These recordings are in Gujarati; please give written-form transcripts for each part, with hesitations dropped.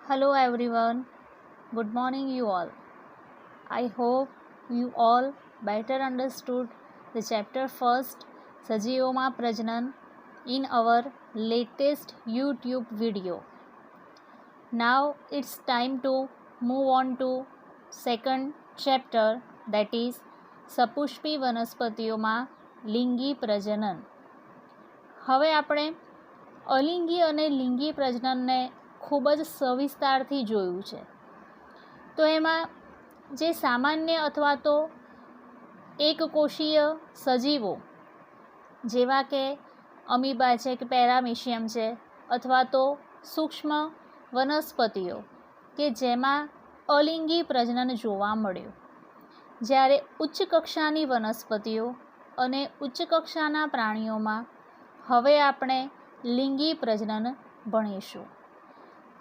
Hello everyone. Good morning you all. I hope you all better understood the chapter first Sajioma Prajnan in our latest YouTube video. Now it's time to move on to second chapter, that is સપુષ્પી વનસ્પતિઓમાં લિંગી પ્રજનન. હવે આપણે અલિંગી અને લિંગી પ્રજનનને ખૂબ જ સવિસ્તારથી જોયું છે. તો એમાં જે સામાન્ય અથવા તો એકકોષીય સજીવો જેવા કે અમીબા છે કે પેરામિશિયમ છે, અથવા તો સૂક્ષ્મ વનસ્પતિઓ કે જેમાં અલિંગી પ્રજનન જોવા મળ્યું, જ્યારે ઉચ્ચ કક્ષાની વનસ્પતિઓ અને ઉચ્ચ કક્ષાના પ્રાણીઓમાં હવે આપણે લિંગી પ્રજનન ભણીશું.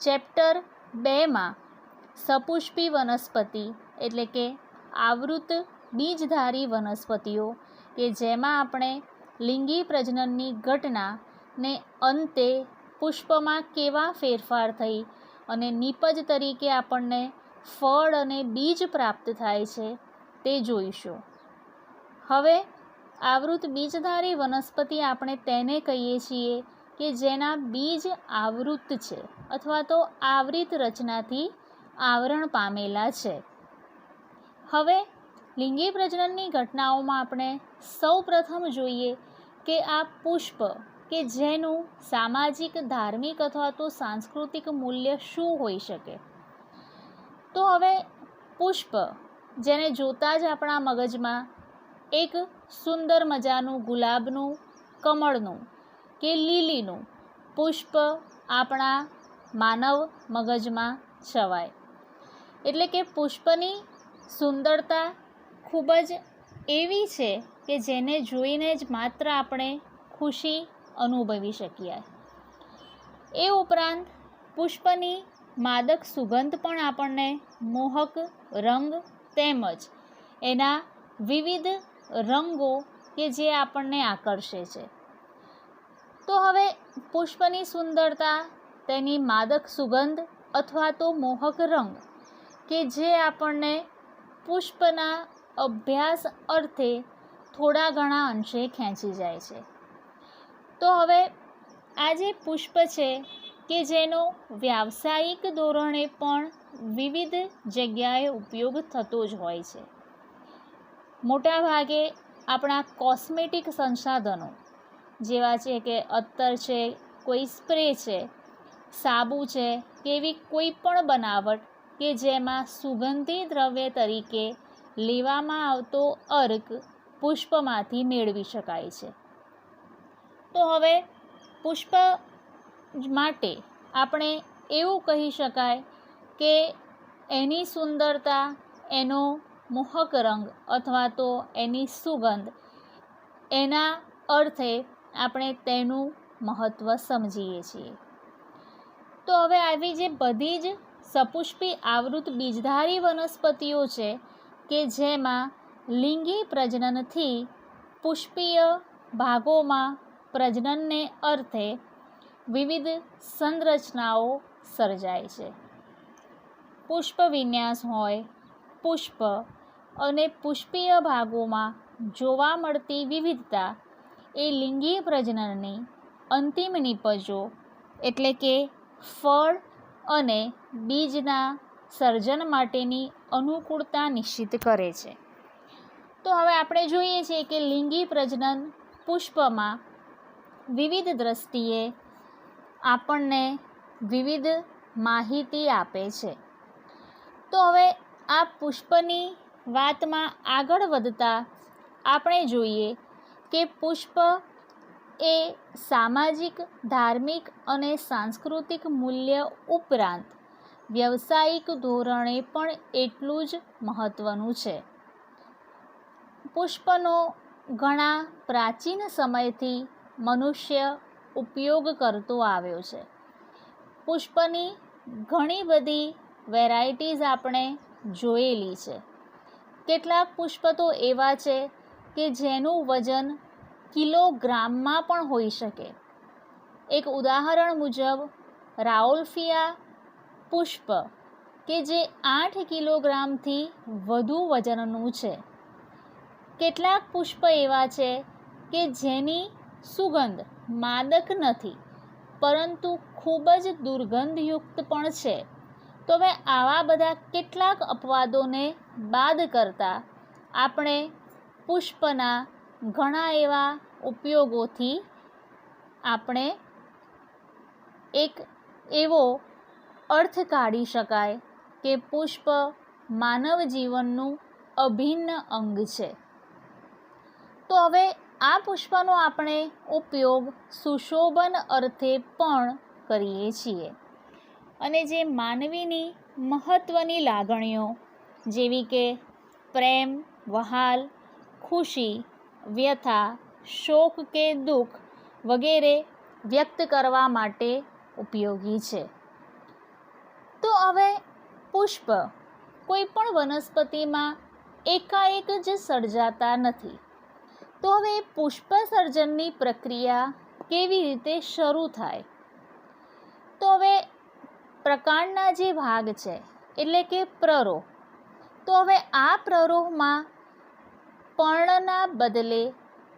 ચેપ્ટર 2માં સપુષ્પી વનસ્પતિ એટલે કે આવૃત બીજધારી વનસ્પતિઓ કે જેમાં આપણે લિંગી પ્રજનનની ઘટનાને અંતે પુષ્પમાં કેવા ફેરફાર થઈ અને નિપજ તરીકે આપણને ફળ અને બીજ પ્રાપ્ત થાય છે તે જોઈશું. હવે આવૃત બીજધારી વનસ્પતિ આપણે તેને કહીએ છીએ કે જેના બીજ આવૃત છે અથવા તો આવૃત રચનાથી આવરણ પામેલા છે. હવે લિંગી પ્રજનનની ઘટનાઓમાં આપણે સૌ પ્રથમ જોઈએ કે આ પુષ્પ કે જેનું સામાજિક, ધાર્મિક અથવા તો સાંસ્કૃતિક મૂલ્ય શું હોઈ શકે. તો હવે પુષ્પ જેને જોતાં જ આપણા મગજમાં એક સુંદર મજાનું ગુલાબનું, કમળનું કે લીલીનું પુષ્પ આપણા માનવ મગજમાં છવાય. એટલે કે પુષ્પની સુંદરતા ખૂબ જ એવી છે કે જેને જોઈને જ માત્ર આપણે ખુશી અનુભવી શકીએ. એ ઉપરાંત પુષ્પની માદક સુગંધ પણ આપણને મોહક રંગ તેમજ એના વિવિધ રંગો કે જે આપણને આકર્ષે છે. તો હવે પુષ્પની સુંદરતા, તેની માદક સુગંધ અથવા તો મોહક રંગ કે જે આપણને પુષ્પના અભ્યાસ અર્થે થોડા ઘણા અંશે ખેંચી જાય છે. તો હવે આ જે પુષ્પ છે કે જેનો વ્યાવસાયિક ધોરણે પણ વિવિધ જગ્યાએ ઉપયોગ થતો જ હોય છે. મોટાભાગે આપણા કોસ્મેટિક સંસાધનો જેવા છે કે અત્તર છે, કોઈ સ્પ્રે છે, સાબુ છે કે એવી કોઈ પણ બનાવટ કે જેમાં સુગંધી દ્રવ્ય તરીકે લેવામાં આવતો અર્ક પુષ્પમાંથી મેળવી શકાય છે. તો હવે પુષ્પ માટે આપણે એવું કહી શકાય કે એની સુંદરતા, એનો મોહક રંગ અથવા તો એની સુગંધ, એના અર્થે આપણે તેનું મહત્ત્વ સમજીએ છીએ. તો હવે આવી જે બધી જ સપુષ્પી આવૃત બીજધારી વનસ્પતિઓ છે કે જેમાં લિંગી પ્રજનનથી પુષ્પીય ભાગોમાં પ્રજનનને અર્થે વિવિધ સંરચનાઓ સર્જાય છે. પુષ્પ વિન્યાસ હોય, પુષ્પ અને પુષ્પીય ભાગોમાં જોવા મળતી વિવિધતા એ લિંગી પ્રજનનની અંતિમ નિપજો એટલે કે ફળ અને બીજના સર્જન માટેની અનુકૂળતા નિશ્ચિત કરે છે. તો હવે આપણે જોઈએ છીએ કે લિંગી પ્રજનન પુષ્પમાં વિવિધ દ્રષ્ટિએ આપણને વિવિધ માહિતી આપે છે. તો હવે આ પુષ્પની વાતમાં આગળ વધતા આપણે જોઈએ કે પુષ્પ એ સામાજિક, ધાર્મિક અને સાંસ્કૃતિક મૂલ્ય ઉપરાંત વ્યવસાયિક ધોરણે પણ એટલું જ મહત્ત્વનું છે. પુષ્પનો ઘણા પ્રાચીન સમયથી મનુષ્ય ઉપયોગ કરતો આવ્યો છે. પુષ્પની ઘણી બધી વેરાયટીઝ આપણે જોયેલી છે. કેટલાક પુષ્પ તો એવા છે કે જેનું વજન કિલોગ્રામમાં પણ હોઈ શકે. એક ઉદાહરણ મુજબ રાઉલ્ફિયા પુષ્પ કે જે 8 કિલોગ્રામથી વધુ વજનનું છે. કેટલાક પુષ્પ એવા છે કે જેની સુગંધ માદક નથી પરંતુ ખૂબ જ દુર્ગંધયુક્ત પણ છે. તો હવે આવા બધા કેટલાક અપવાદોને બાદ કરતાં આપણે પુષ્પના ઘણા એવા ઉપયોગોથી આપણે એક એવો અર્થ કાઢી શકાય કે પુષ્પ માનવ જીવનનું અભિન્ન અંગ છે. તો હવે આ પુષ્પનો આપણે ઉપયોગ સુશોભન અર્થે પણ કરીએ છીએ અને જે માનવીની મહત્ત્વની લાગણીઓ જેવી કે પ્રેમ, વહાલ, ખુશી, વ્યથા, શોક કે દુઃખ વગેરે વ્યક્ત કરવા માટે ઉપયોગી છે. તો હવે પુષ્પ કોઈ પણ વનસ્પતિમાં એકાએક જ સર્જાતા નથી. તો હવે પુષ્પ સર્જનની પ્રક્રિયા કેવી રીતે શરૂ થાય? તો હવે પ્રકાંડના જે ભાગ છે એટલે કે પ્રરોહ. તો હવે આ પ્રરોહમાં પર્ણના બદલે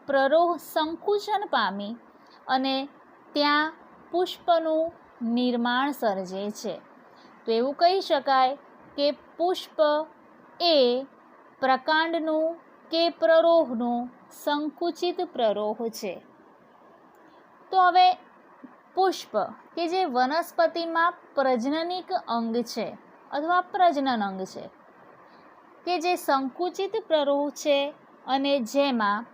પ્રરોહ સંકુચન પામી અને ત્યાં પુષ્પનું નિર્માણ સર્જે છે. તો એવું કહી શકાય કે પુષ્પ એ પ્રકાંડનું કે પ્રરોહનું સંકુચિત પ્રરોહ છે. તો હવે પુષ્પ કે જે વનસ્પતિમાં પ્રજનનિક અંગ છે અથવા પ્રજનન અંગ છે કે જે સંકુચિત પ્રરોહ છે અને જેમાં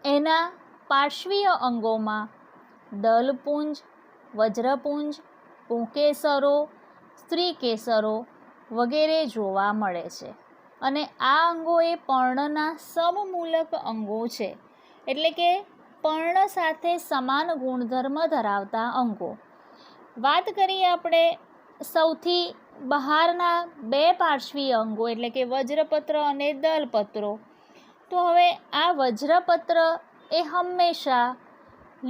એના પાર્શ્વીય અંગોમાં દલપુંજ, વજ્રપુંજ, પુંકેસરો, સ્ત્રીકેસરો વગેરે જોવા મળે છે. અને આ અંગો એ પર્ણના સમમૂલક અંગો છે એટલે કે પર્ણ સાથે સમાન ગુણધર્મ ધરાવતા અંગો. વાત કરીએ આપણે સૌથી બહારના બે પાર્શ્વીય અંગો એટલે કે વજ્રપત્ર અને દલપત્રો. તો હવે આ વજ્રપત્ર એ હંમેશા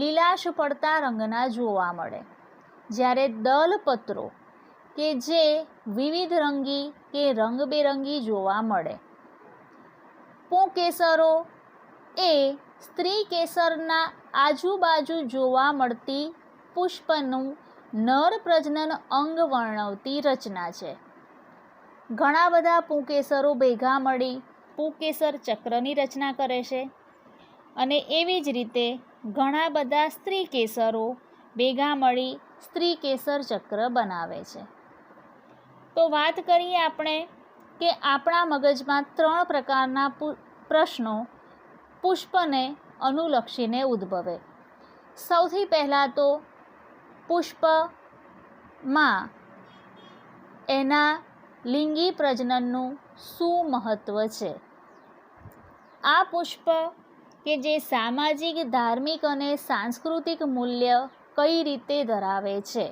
લીલાશ પડતા રંગના જોવા મળે, જ્યારે દલપત્રો કે જે વિવિધ રંગી કે રંગબેરંગી જોવા મળે. પુંકેસરો એ સ્ત્રી કેસરના આજુબાજુ જોવા મળતી પુષ્પનું નર પ્રજનન અંગ વર્ણવતી રચના છે. ઘણા બધા પુંકેસરો ભેગા મળી પુંકેસર ચક્રની રચના કરે છે અને એવી જ રીતે ઘણા બધા સ્ત્રી કેસરો ભેગા મળી સ્ત્રી કેસર ચક્ર બનાવે છે. તો વાત કરીએ આપણે કે આપણા મગજમાં 3 પ્રકારના પ્રશ્નો પુષ્પને અનુલક્ષીને ઉદ્ભવે. સૌથી પહેલાં તો પુષ્પમાં એના લિંગી પ્રજનનનું શું મહત્ત્વ છે? આ પુષ્પ કે જે સામાજિક, ધાર્મિક અને સાંસ્કૃતિક મૂલ્ય કઈ રીતે ધરાવે છે?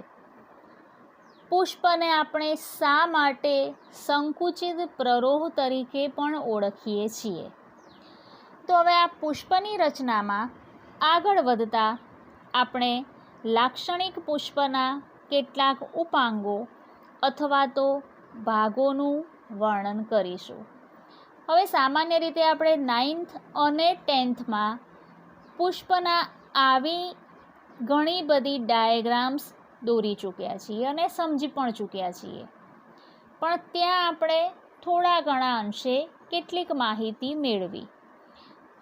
પુષ્પને આપણે શા માટે સંકુચિત પ્રરોહ તરીકે પણ ઓળખીએ છીએ? તો હવે આ પુષ્પની રચનામાં આગળ વધતા આપણે લાક્ષણિક પુષ્પના કેટલાક ઉપાંગો અથવા તો ભાગોનું વર્ણન કરીશું. હવે સામાન્ય રીતે આપણે 9th અને 10thમાં પુષ્પના આવી ઘણી બધી ડાયાગ્રામ્સ દોરી ચૂક્યા છીએ અને સમજી પણ ચૂક્યા છીએ, પણ ત્યાં આપણે થોડા ઘણા અંશે કેટલીક માહિતી મેળવી.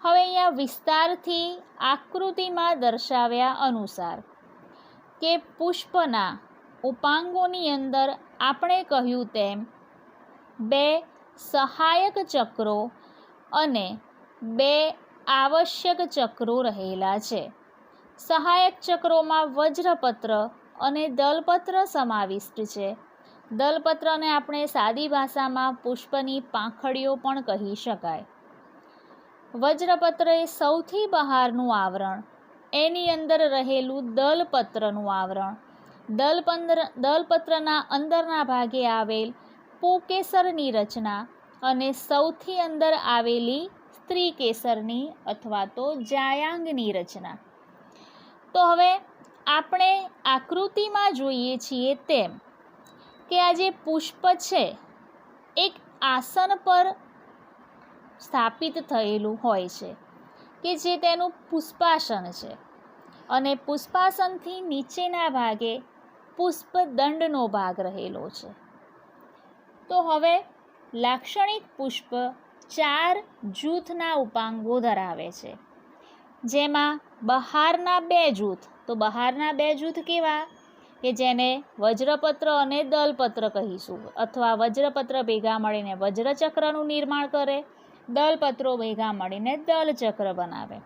હવે અહીંયા વિસ્તારથી આકૃતિમાં દર્શાવ્યા અનુસાર કે પુષ્પના ઉપાંગોની અંદર આપણે કહ્યું તેમ 2 સહાયક ચક્રો અને 2 આવશ્યક ચક્રો રહેલા છે. સહાયક ચક્રોમાં વજ્રપત્ર અને દલપત્ર સમાવિષ્ટ છે. દલપત્રને આપણે સાદી ભાષામાં પુષ્પની પાંખડીઓ પણ કહી શકાય. વજ્રપત્ર એ સૌથી બહારનું આવરણ, એની અંદર રહેલું દલપત્રનું આવરણ. દલપત્રના અંદરના ભાગે આવેલ પુંકેસરની રચના અને સૌથી અંદર આવેલી સ્ત્રી કેસરની અથવા તો જાયાંગની રચના. તો હવે આપણે આકૃતિમાં જોઈએ છીએ તેમ કે આ જે પુષ્પ છે એક આસન પર સ્થાપિત થયેલું હોય છે કે જે તેનું પુષ્પાસન છે, અને પુષ્પાસનથી નીચેના ભાગે પુષ્પદંડનો ભાગ રહેલો છે. તો હવે લાક્ષણિક પુષ્પ 4 જૂથના ઉપાંગો ધરાવે છે, જેમાં બહારના 2 જૂથ, તો બહારના 2 જૂથ કેવા કે જેને વજ્રપત્ર અને દલપત્ર કહીશું, અથવા વજ્રપત્ર ભેગા મળીને વજ્રચક્રનું નિર્માણ કરે, દલપત્રો ભેગા મળીને દલચક્ર બનાવે.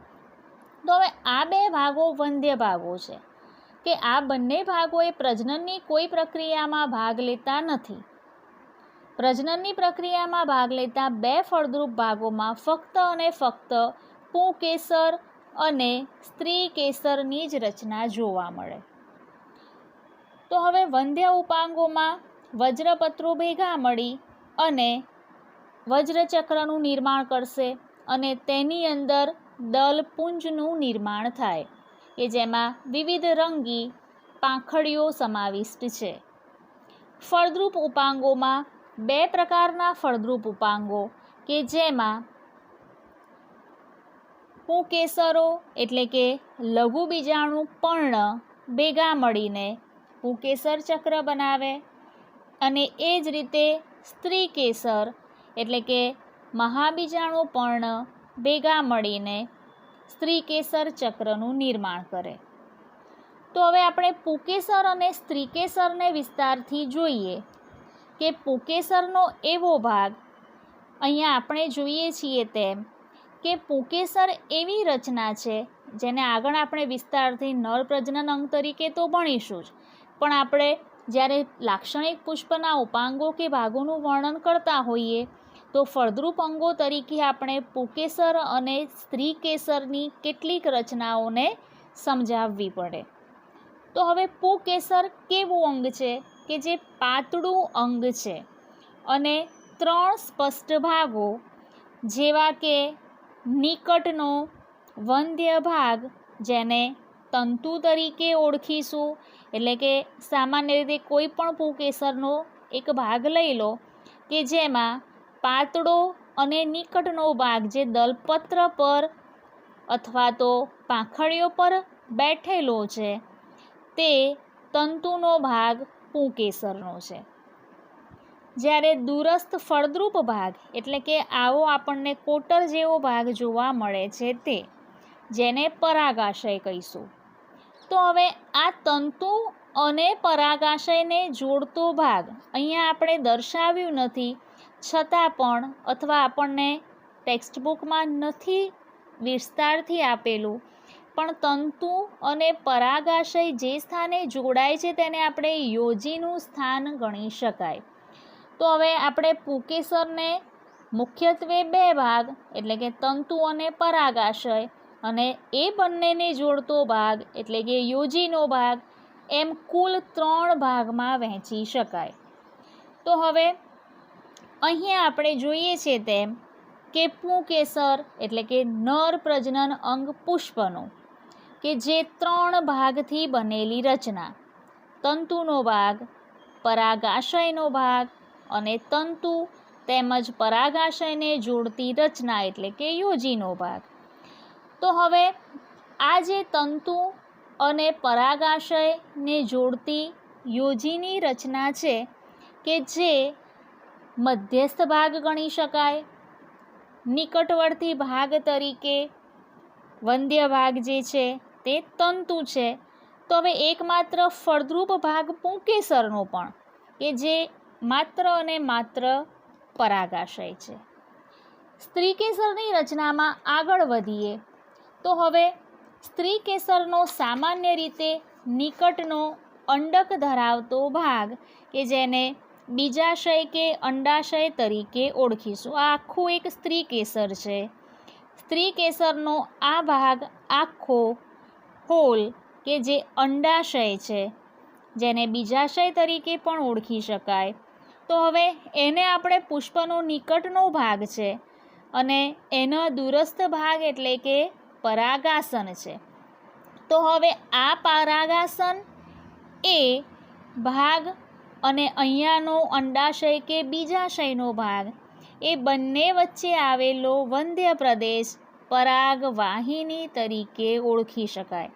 તો હવે આ 2 ભાગો વંધ્ય ભાગો છે કે આ બંને ભાગોએ પ્રજનનની કોઈ પ્રક્રિયામાં ભાગ લેતા નથી. પ્રજનનની પ્રક્રિયામાં ભાગ લેતા 2 ફળદ્રુપ ભાગોમાં ફક્ત અને ફક્ત પુંકેસર અને સ્ત્રીકેસરની જ રચના જોવા મળે. તો હવે વંધ્ય ઉપાંગોમાં વજ્રપત્રો ભેગા મળી અને વજ્રચક્રનું નિર્માણ કરશે, અને તેની અંદર દલપુંજનું નિર્માણ થાય કે જેમાં વિવિધ રંગી પાંખડીઓ સમાવિષ્ટ છે. ફળદ્રુપ ઉપાંગોમાં 2 પ્રકારના ફળદ્રુપ ઉપાંગો કે જેમાં પુંકેસરો એટલે કે લઘુ બીજાણુ પર્ણ ભેગા મળીને પુંકેસર ચક્ર બનાવે, અને એ જ રીતે સ્ત્રીકેસર એટલે કે મહાબીજાણુ પર્ણ ભેગા મળીને સ્ત્રીકેસર ચક્રનું નિર્માણ કરે. તો હવે આપણે પુંકેસર અને સ્ત્રીકેસરને વિસ્તારથી જોઈએ કે પુંકેસરનો એવો ભાગ, અહીંયા આપણે જોઈએ છીએ તેમ કે પુંકેસર એવી રચના છે જેને આગળ આપણે વિસ્તારથી નર પ્રજનન અંગ તરીકે તો ભણીશું જ, પણ આપણે જ્યારે લાક્ષણિક પુષ્પના ઉપાંગો કે ભાગોનું વર્ણન કરતા હોઈએ તો ફળદ્રુપ અંગો તરીકે આપણે પુંકેસર અને સ્ત્રીકેસરની કેટલીક રચનાઓને સમજાવવી પડે. તો હવે પુંકેસર કેવું અંગ છે કે જે પાતળું અંગ છે અને 3 સ્પષ્ટ ભાગો જેવા કે નિકટનો વંધ્ય ભાગ જેને તંતુ તરીકે ઓળખીશું, એટલે કે સામાન્ય રીતે કોઈ પણ પુંકેસરનો એક ભાગ લઈ લો કે જેમાં પાતળો અને નિકટનો ભાગ જે દલપત્ર પર અથવા તો પાંખડીઓ પર બેઠેલો છે તે તંતુનો ભાગ પુંકેસરનો છે. જ્યારે દૂરસ્થ ફળદ્રુપ ભાગ એટલે કે આવો આપણને કોટર જેવો ભાગ જોવા મળે છે તે, જેને પરાગાશય કહીશું. તો હવે આ તંતુ અને પરાગાશયને જોડતો ભાગ અહીંયા આપણે દર્શાવ્યું નથી, છતાં પણ અથવા આપણને ટેક્સ્ટબુકમાં નથી વિસ્તારથી આપેલું, પણ તંતુ અને પરાગાશય જે સ્થાને જોડાય છે તેને આપણે યોજીનું સ્થાન ગણી શકાય. તો હવે આપણે પુંકેસરને મુખ્યત્વે 2 ભાગ એટલે કે તંતુ અને પરાગાશય અને એ બંનેને જોડતો ભાગ એટલે કે યોજીનો ભાગ એમ કુલ 3 ભાગમાં વહેંચી શકાય. તો હવે અહીંયા આપણે જોઈએ છીએ તેમ કે પુંકેસર એટલે કે નર પ્રજનન અંગ પુષ્પનું કે જે 3 ભાગથી બનેલી રચના, તંતુનો ભાગ, પરાગાશયનો ભાગ અને તંતુ તેમજ પરાગાશયને જોડતી રચના એટલે કે યોજીનો ભાગ. તો હવે આ જે તંતુ અને પરાગાશયને જોડતી યોજીની રચના છે કે જે મધ્યસ્થ ભાગ ગણી શકાય. નિકટવર્તી ભાગ તરીકે વંધ્ય ભાગ જે છે તે તંતુ છે. તો હવે એકમાત્ર ફળદ્રુપ ભાગ પુંકેસરનો પણ કે જે માત્ર અને માત્ર પરાગાશય છે. સ્ત્રીકેસરની રચનામાં આગળ વધીએ તો હવે સ્ત્રીકેસરનો સામાન્ય રીતે નિકટનો અંડક ધરાવતો ભાગ કે જેને બીજાશય કે અંડાશય તરીકે ઓળખીશું. આ આખું એક સ્ત્રીકેસર છે. સ્ત્રીકેસરનો આ ભાગ આખો હોલ કે જે અંડાશય છે જેને બીજાશય તરીકે પણ ઓળખી શકાય. તો હવે એને આપણે પુષ્પનો નિકટનો ભાગ છે અને એનો દૂરસ્થ ભાગ એટલે કે પરાગાસન છે. તો હવે આ પરાગાસન એ ભાગ અને અહીંયાનો અંડાશય કે બીજાશયનો ભાગ એ બંને વચ્ચે આવેલો વંધ્ય પ્રદેશ પરાગવાહિની તરીકે ઓળખી શકાય.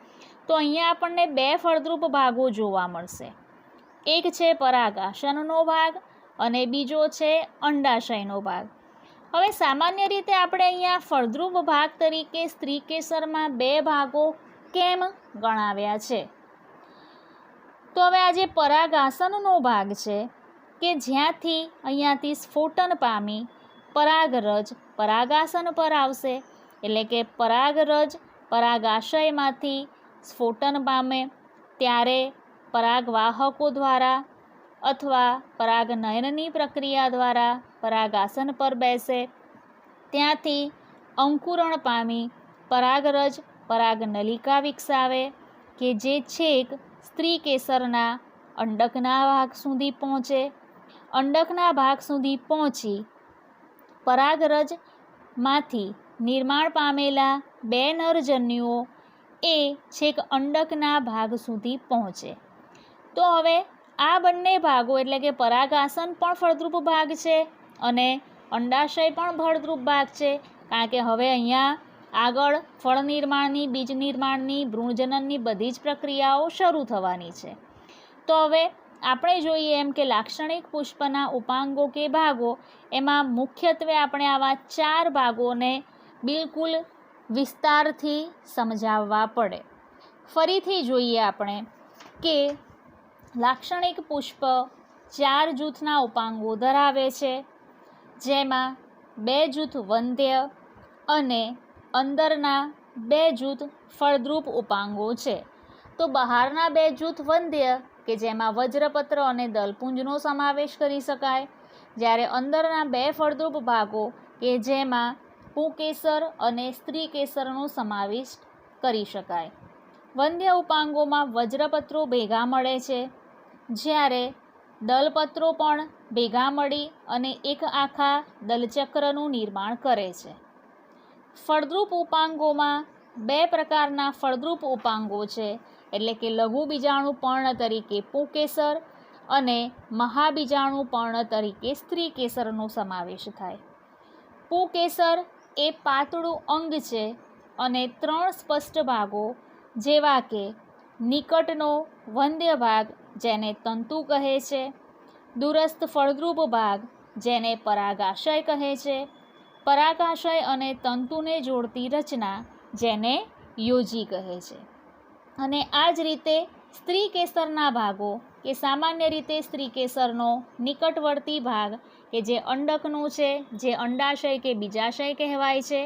તો અહીંયા આપણને બે ફળદ્રુપ ભાગો જોવા મળશે. એક છે પરાગાસનનો ભાગ અને બીજો છે અંડાશયનો ભાગ. હવે સામાન્ય રીતે આપણે અહીંયા ફળદ્રુપ ભાગ તરીકે સ્ત્રીકેસરમાં બે ભાગો કેમ ગણાવ્યા છે? તો હવે આ જે પરાગાસનનો ભાગ છે કે જ્યાંથી અહીંયાથી સ્ફોટન પામી પરાગરજ પરાગાસન પર આવશે, એટલે કે પરાગરજ પરાગાશયમાંથી સ્ફોટન પામે ત્યારે પરાગવાહકો દ્વારા અથવા પરાગનયનની પ્રક્રિયા દ્વારા પરાગાસન પર બેસે, ત્યાંથી અંકુરણ પામી પરાગરજ પરાગનલિકા વિકસાવે કે જે છેક સ્ત્રીકેસરના અંડકના ભાગ સુધી પહોંચે. અંડકના ભાગ સુધી પહોંચી પરાગરજમાંથી નિર્માણ પામેલા બે નરજન્યુઓ એ છેક અંડકના ભાગ સુધી પહોંચે. તો હવે આ બંને ભાગો એટલે કે પરાગાસન પણ ફળદ્રુપ ભાગ છે અને અંડાશય પણ ફળદ્રુપ ભાગ છે, કારણ કે હવે અહીંયા આગળ ફળ નિર્માણની, બીજ નિર્માણની, ભ્રૂણજનનની બધી જ પ્રક્રિયાઓ શરૂ થવાની છે. તો હવે આપણે જોઈએ એમ કે લાક્ષણિક પુષ્પના ઉપાંગો કે ભાગો એમાં મુખ્યત્વે આપણે આવા 4 ભાગોને બિલકુલ વિસ્તારથી સમજાવવા પડે. ફરીથી જોઈએ આપણે કે લાક્ષણિક પુષ્પ 4 જૂથના ઉપાંગો ધરાવે છે, જેમાં 2 જૂથ વંધ્ય અને અંદરના 2 જૂથ ફળદ્રુપ ઉપાંગો છે. તો બહારના 2 જૂથ વંધ્ય કે જેમાં વજ્રપત્ર અને દલપુંજનો સમાવેશ કરી શકાય, જ્યારે અંદરના 2 ફળદ્રુપ ભાગો કે જેમાં પુંકેસર અને સ્ત્રીકેસરનો સમાવેશ કરી શકાય. વંધ્ય ઉપાંગોમાં વજ્રપત્રો ભેગા મળે છે, જ્યારે દલપત્રો પણ ભેગા મળી અને એક આખા દલચક્રનું નિર્માણ કરે છે. ફળદ્રુપ ઉપાંગોમાં 2 પ્રકારના ફળદ્રુપ ઉપાંગો છે, એટલે કે લઘુ બીજાણુ પર્ણ તરીકે પુંકેસર અને મહાબીજાણુ પર્ણ તરીકે સ્ત્રીકેસરનો સમાવેશ થાય. પુંકેસર એ પાતળું અંગ છે અને 3 સ્પષ્ટ ભાગો જેવા કે નિકટનો વંધ્ય ભાગ જેને તંતુ કહે છે, દૂરસ્થ ફળદ્રુપ ભાગ જેને પરાગાશય કહે છે, પરાગાશય અને તંતુને જોડતી રચના જેને યોજી કહે છે. અને આ જ રીતે સ્ત્રીકેસરના ભાગો કે સામાન્ય રીતે સ્ત્રીકેસરનો નિકટવર્તી ભાગ કે જે અંડકનો છે, જે અંડાશય કે બીજાશય કહેવાય છે,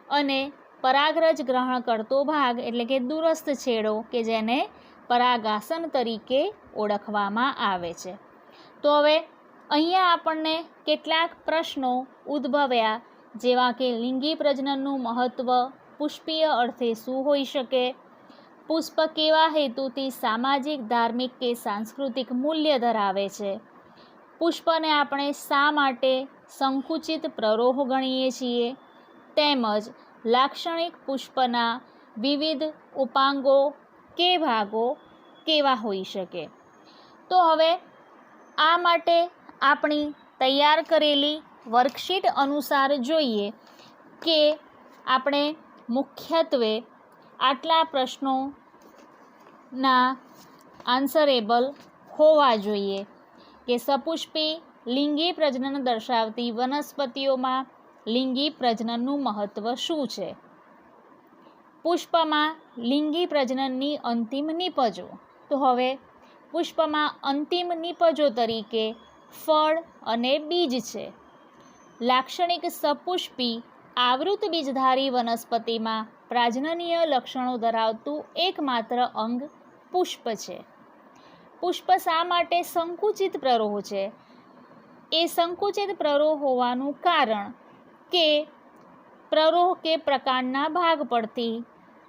અને પરાગરજ ગ્રહણ કરતો ભાગ એટલે કે દૂરસ્થ છેડો કે જેને પરાગાસન તરીકે ઓળખવામાં આવે છે. તો હવે અહીંયા આપણને કેટલાક પ્રશ્નો ઉદ્ભવ્યા, જેવા કે લિંગી પ્રજનનનું મહત્ત્વ પુષ્પીય અર્થે શું હોઈ શકે, પુષ્પ કેવા હેતુથી સામાજિક, ધાર્મિક કે સાંસ્કૃતિક મૂલ્ય ધરાવે છે, પુષ્પને આપણે શા માટે સંકુચિત પ્રરોહ ગણીએ છીએ, તેમજ લાક્ષણિક પુષ્પના વિવિધ ઉપાંગો કે ભાગો કેવા હોઈ શકે. તો હવે આ માટે આપણી તૈયાર કરેલી વર્કશીટ અનુસાર જોઈએ કે આપણે મુખ્યત્વે આટલા પ્રશ્નોના આન્સરેબલ હોવા જોઈએ કે સપુષ્પી લિંગી પ્રજનન દર્શાવતી વનસ્પતિઓમાં લિંગી પ્રજનનનું મહત્ત્વ શું છે, પુષ્પમાં લિંગી પ્રજનનની અંતિમ નિપજો. તો હવે પુષ્પમાં અંતિમ નિપજો તરીકે ફળ અને બીજ છે. લાક્ષણિક સપુષ્પી આવૃત બીજધારી વનસ્પતિમાં પ્રાજનનીય લક્ષણો ધરાવતું એકમાત્ર અંગ પુષ્પ છે. પુષ્પ શા માટે સંકુચિત પ્રરોહ છે? એ સંકુચિત પ્રરોહ હોવાનું કારણ કે પ્રરોહ કે પ્રકાંડના ભાગ પરથી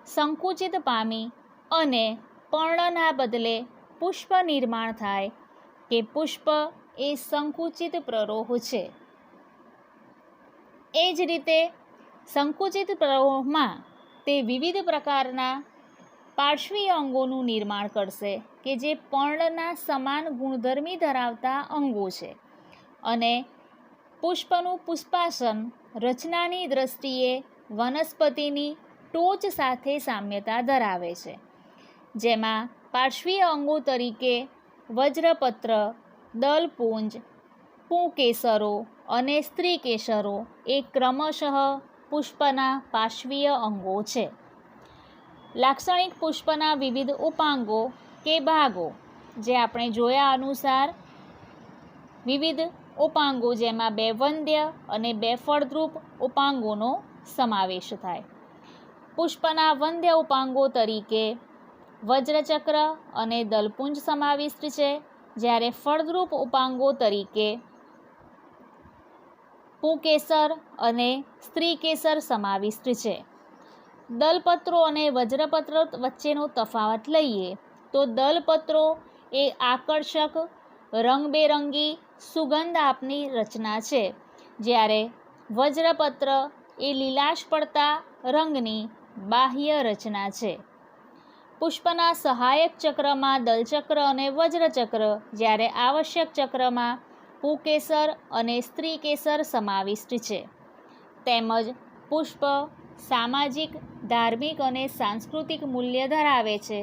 સંકુચિત પામી અને પર્ણના બદલે પુષ્પ નિર્માણ થાય કે પુષ્પ એ સંકુચિત પ્રરોહ છે. એ જ રીતે સંકુચિત પ્રરોહમાં તે વિવિધ પ્રકારના પાર્શ્વીય અંગોનું નિર્માણ કરશે કે જે પર્ણના સમાન ગુણધર્મી ધરાવતા અંગો છે અને પુષ્પનું પુષ્પાસન રચનાની દ્રષ્ટિએ વનસ્પતિની ટોચ સાથે સામ્યતા ધરાવે છે, જેમાં પાર્શ્વીય અંગો તરીકે વજ્રપત્ર, દલપુંજ, પુંકેસરો અને સ્ત્રીકેસરો એ ક્રમશઃ પુષ્પના પાર્શ્વીય અંગો છે. લાક્ષણિક પુષ્પના વિવિધ ઉપાંગો કે ભાગો જે આપણે જોયા અનુસાર વિવિધ ઉપાંગો, જેમાં 2 વંધ્ય અને 2 ફળદ્રુપ ઉપાંગોનો સમાવેશ થાય. પુષ્પના વંધ્ય ઉપાંગો તરીકે વજ્રચક્ર અને દલપુંજ સમાવિષ્ટ છે, જ્યારે ફળદ્રુપ ઉપાંગો તરીકે પુંકેસર અને સ્ત્રીકેસર સમાવિષ્ટ છે. દલપત્રો અને વજ્રપત્રો વચ્ચેનો તફાવત લઈએ તો દલપત્રો એ આકર્ષક રંગબેરંગી સુગંધ આપની રચના છે, જ્યારે વજ્રપત્ર એ લીલાશ પડતા રંગની બાહ્ય રચના છે. પુષ્પના સહાયક ચક્રમાં દલચક્ર અને વજ્રચક્ર, જ્યારે આવશ્યક ચક્રમાં પુંકેસર અને સ્ત્રીકેસર સમાવિષ્ટ છે. તેમજ પુષ્પ સામાજિક, ધાર્મિક અને સાંસ્કૃતિક મૂલ્ય ધરાવે છે,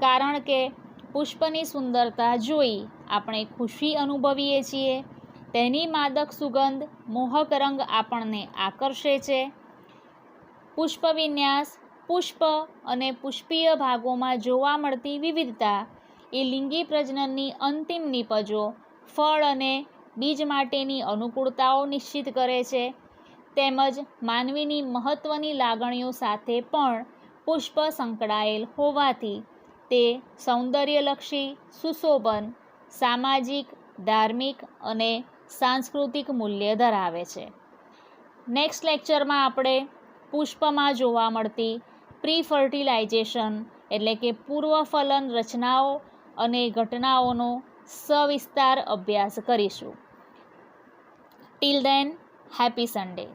કારણ કે પુષ્પની સુંદરતા જોઈ આપણે ખુશી અનુભવીએ છીએ. તેની માદક સુગંધ, મોહક રંગ આપણને આકર્ષે છે. પુષ્પવિન્યાસ, પુષ્પ અને પુષ્પીય ભાગોમાં જોવા મળતી વિવિધતા એ લિંગી પ્રજનનની અંતિમ નીપજો, ફળ અને બીજ માટેની અનુકૂળતાઓ નિશ્ચિત કરે છે. તેમજ માનવીની મહત્ત્વની લાગણીઓ સાથે પણ પુષ્પ સંકળાયેલ હોવાથી તે સૌંદર્યલક્ષી, સુશોભન, સામાજિક, ધાર્મિક અને સાંસ્કૃતિક મૂલ્ય ધરાવે છે. નેક્સ્ટ લેક્ચરમાં આપણે પુષ્પમાં જોવા મળતી પ્રી ફર્ટિલાઇઝેશન એટલે કે પૂર્વફલન રચનાઓ અને ઘટનાઓનો સવિસ્તાર અભ્યાસ કરીશું. Till then, happy Sunday.